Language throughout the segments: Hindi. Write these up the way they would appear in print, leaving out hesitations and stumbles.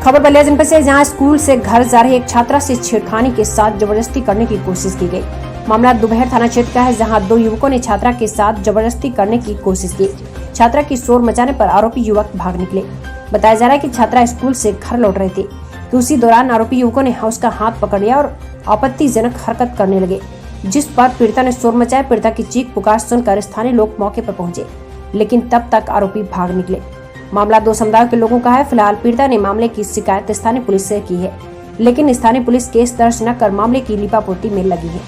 खबर बलिया जनपद से, जहां स्कूल से घर जा रही एक छात्रा से छेड़खानी के साथ जबरदस्ती करने की कोशिश की गई। मामला दुबहर थाना क्षेत्र का है, जहां दो युवकों ने छात्रा के साथ जबरदस्ती करने की कोशिश की। छात्रा की शोर मचाने पर आरोपी युवक भाग निकले। बताया जा रहा है कि छात्रा स्कूल से घर लौट रही थी कि उसी दौरान आरोपी युवकों ने उसका हाथ पकड़ लिया और आपत्तिजनक हरकत करने लगे, जिस पर पीड़िता ने शोर मचाया। पीड़िता की चीख पुकार सुनकर स्थानीय लोग मौके पर पहुंचे, लेकिन तब तक आरोपी भाग निकले। मामला दो समुदायों के लोगों का है। फिलहाल पीड़िता ने मामले की शिकायत स्थानीय पुलिस से की है, लेकिन स्थानीय पुलिस केस दर्ज न कर मामले की लीपापोती में लगी है,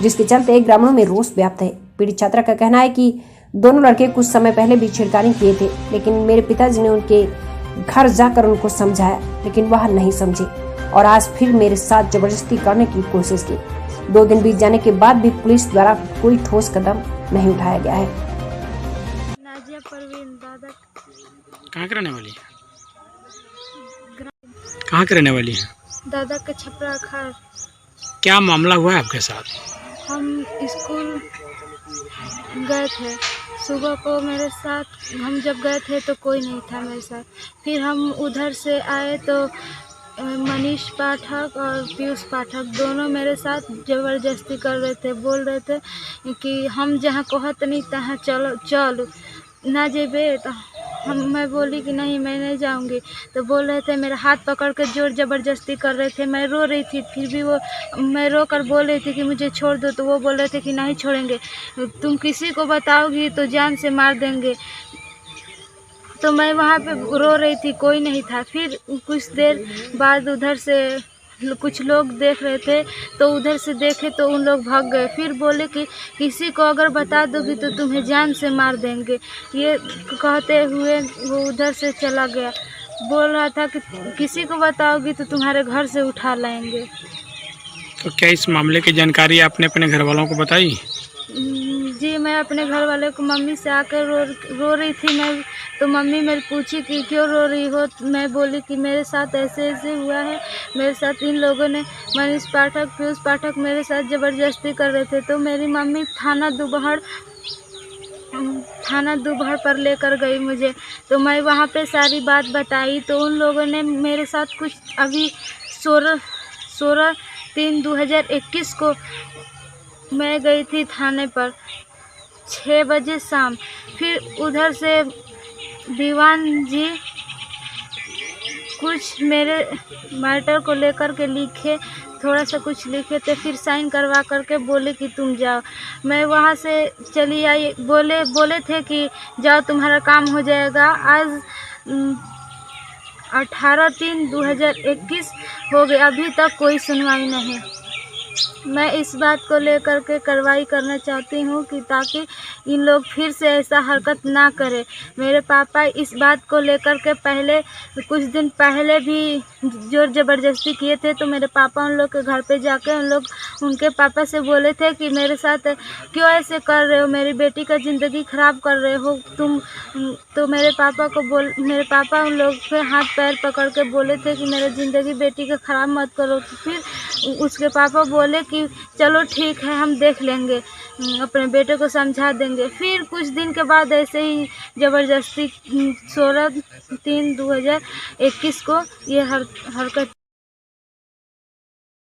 जिसके चलते ग्रामीणों में रोष व्याप्त है। पीड़ित छात्रा का कहना है कि दोनों लड़के कुछ समय पहले भी छेड़खानी किए थे, लेकिन मेरे पिताजी ने उनके घर जाकर उनको समझाया, लेकिन वह नहीं समझे और आज फिर मेरे साथ जबरदस्ती करने की कोशिश की। 2 दिन बीत जाने के बाद भी पुलिस द्वारा कोई ठोस कदम नहीं उठाया गया है। नाजिया परवीन दादा कहाँ के रहने वाली है? कहाँ के रहने वाली है? दादा के छपरा खार। क्या मामला हुआ है आपके साथ? हम स्कूल गए थे सुबह को, मेरे साथ हम जब गए थे तो कोई नहीं था मेरे साथ। फिर हम उधर से आए तो मनीष पाठक और पीयूष पाठक दोनों मेरे साथ ज़बरदस्ती कर रहे थे। बोल रहे थे कि हम जहाँ कहत नहीं तहाँ चलो चल ना जेबे। तो मैं बोली कि नहीं, मैं नहीं जाऊंगी। तो बोल रहे थे, मेरा हाथ पकड़ कर जोर ज़बरदस्ती कर रहे थे। मैं रो रही थी, फिर भी वो मैं रो कर बोल रही थी कि मुझे छोड़ दो। तो वो बोल रहे थे कि नहीं छोड़ेंगे, तुम किसी को बताओगी तो जान से मार देंगे। तो मैं वहाँ पे रो रही थी, कोई नहीं था। फिर कुछ देर बाद उधर से कुछ लोग देख रहे थे, तो उधर से देखे तो उन लोग भाग गए। फिर बोले कि किसी को अगर बता दोगी तो तुम्हें जान से मार देंगे। ये कहते हुए वो उधर से चला गया। बोल रहा था कि किसी को बताओगी तो तुम्हारे घर से उठा लाएंगे। तो क्या इस मामले की जानकारी आपने अपने घर वालों को बताई? जी, मैं अपने घर वाले को मम्मी से आकर रो रही थी। मैं तो मम्मी मेरी पूछी कि क्यों रो रही हो। मैं बोली कि मेरे साथ ऐसे ऐसे हुआ है, मेरे साथ इन लोगों ने मनीष पाठक पीयूष पाठक मेरे साथ ज़बरदस्ती कर रहे थे। तो मेरी मम्मी थाना दुबहर पर लेकर गई मुझे। तो मैं वहाँ पे सारी बात बताई, तो उन लोगों ने मेरे साथ कुछ अभी 16/3/2021 को मैं गई थी थाने पर 6 बजे शाम। फिर उधर से दीवान जी कुछ मेरे मैटर को लेकर के लिखे, थोड़ा सा कुछ लिखे थे। फिर साइन करवा करके बोले कि तुम जाओ। मैं वहाँ से चली आई। बोले थे कि जाओ तुम्हारा काम हो जाएगा। आज 18/3/2021 हो गए, अभी तक कोई सुनवाई नहीं। मैं इस बात को लेकर के कार्रवाई करना चाहती हूँ कि ताकि इन लोग फिर से ऐसा हरकत ना करें। मेरे पापा इस बात को लेकर के कुछ दिन पहले भी जोर ज़बरदस्ती किए थे। तो मेरे पापा उन लोग के घर पे जाके उनके पापा से बोले थे कि मेरे साथ क्यों ऐसे कर रहे हो, मेरी बेटी का ज़िंदगी ख़राब कर रहे हो तुम। तो मेरे पापा उन लोग के हाथ पैर पकड़ के बोले थे कि मेरा ज़िंदगी बेटी का ख़राब मत करो। तो फिर उसके पापा बोले कि चलो ठीक है, हम देख लेंगे, अपने बेटे को समझा देंगे। फिर कुछ दिन के बाद ऐसे ही ज़बरदस्ती 16/3/2021 को ये हरकत